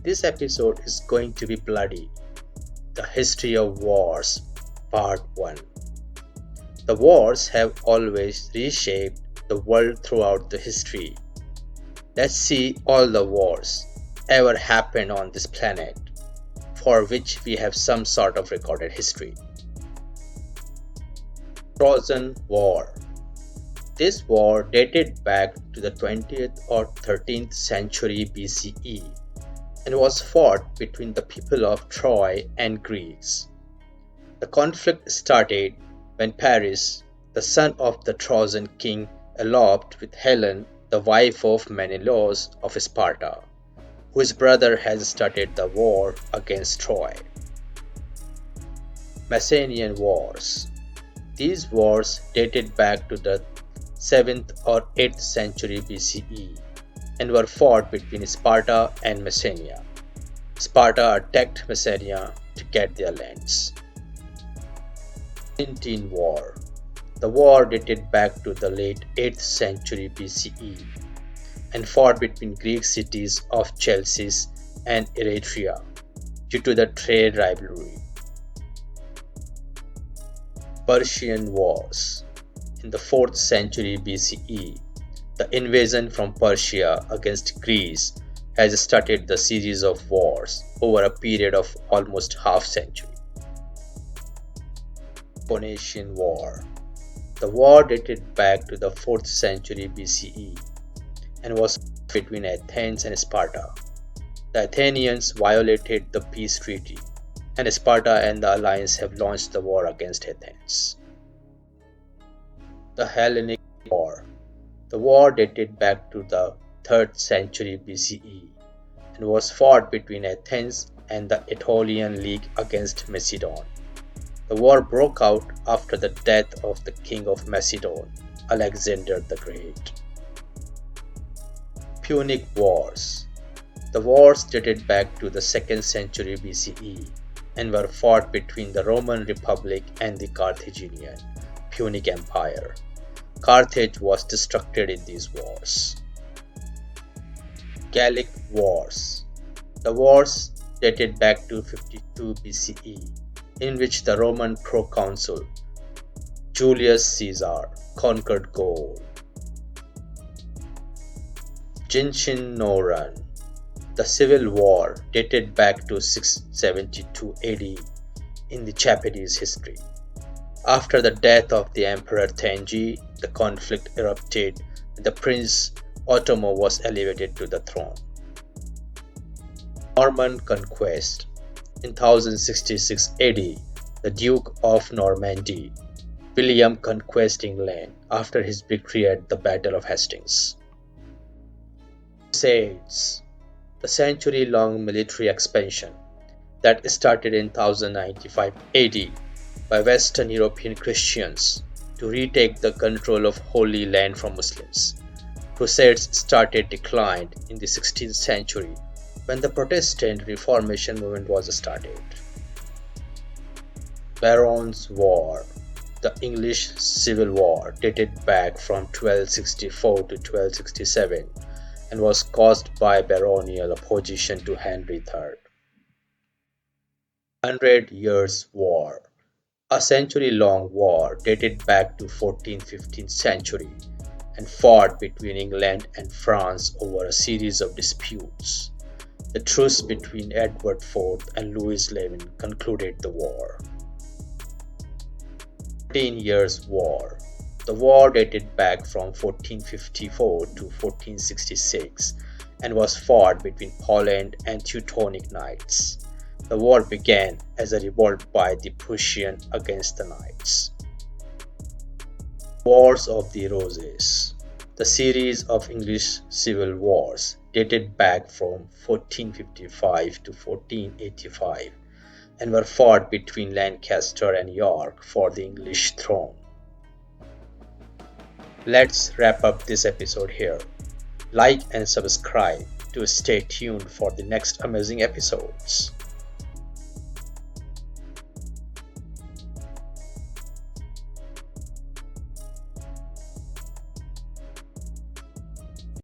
This episode is going to be bloody. The History of Wars, Part 1. The wars have always reshaped the world throughout the history. Let's see all the wars ever happened on this planet, for which we have some sort of recorded history. Trojan War. This war dated back to the 20th or 13th century BCE and was fought between the people of Troy and Greece. The conflict started when Paris, the son of the Trojan king, eloped with Helen, the wife of Menelaus of Sparta, whose brother had started the war against Troy. Messenian Wars. These wars dated back to the 7th or 8th century BCE and were fought between Sparta and Messenia. Sparta attacked Messenia to get their lands. Messenian War. The war dated back to the late 8th century BCE and fought between Greek cities of Chalcis and Eretria due to the trade rivalry. Persian Wars. In the 4th century BCE, the invasion from Persia against Greece has started the series of wars over a period of almost half century. Peloponnesian War. The war dated back to the 4th century BCE and was between Athens and Sparta. The Athenians violated the peace treaty, and Sparta and the alliance have launched the war against Athens. The Hellenic War. The war dated back to the 3rd century BCE and was fought between Athens and the Aetolian League against Macedon. The war broke out after the death of the king of Macedon, Alexander the Great. Punic Wars. The wars dated back to the 2nd century BCE and were fought between the Roman Republic and the Carthaginian Punic Empire. Carthage was destructed in these wars. Gallic Wars. The wars dated back to 52 BCE, in which the Roman proconsul Julius Caesar conquered Gaul. Genshin-no-Run. The civil war dated back to 672 AD in the Japanese history. After the death of the Emperor Tenji, the conflict erupted and the Prince Otomo was elevated to the throne. Norman Conquest. In 1066 AD, the Duke of Normandy, William conquered England after his victory at the Battle of Hastings. Crusades. The century-long military expansion that started in 1095 AD by Western European Christians to retake the control of Holy Land from Muslims. Crusades started declined in the 16th century when the Protestant Reformation movement was started. Barons' War. The English Civil War dated back from 1264 to 1267 and was caused by baronial opposition to Henry III. 100 Years' War. A century-long war dated back to 14th-15th century and fought between England and France over a series of disputes. The truce between Edward IV and Louis XI concluded the war. 14 Years' War. The war dated back from 1454 to 1466 and was fought between Poland and Teutonic Knights. The war began as a revolt by the Prussians against the Knights. Wars of the Roses. The series of English civil wars dated back from 1455 to 1485 and were fought between Lancaster and York for the English throne. Let's wrap up this episode here. Like and subscribe to stay tuned for the next amazing episodes.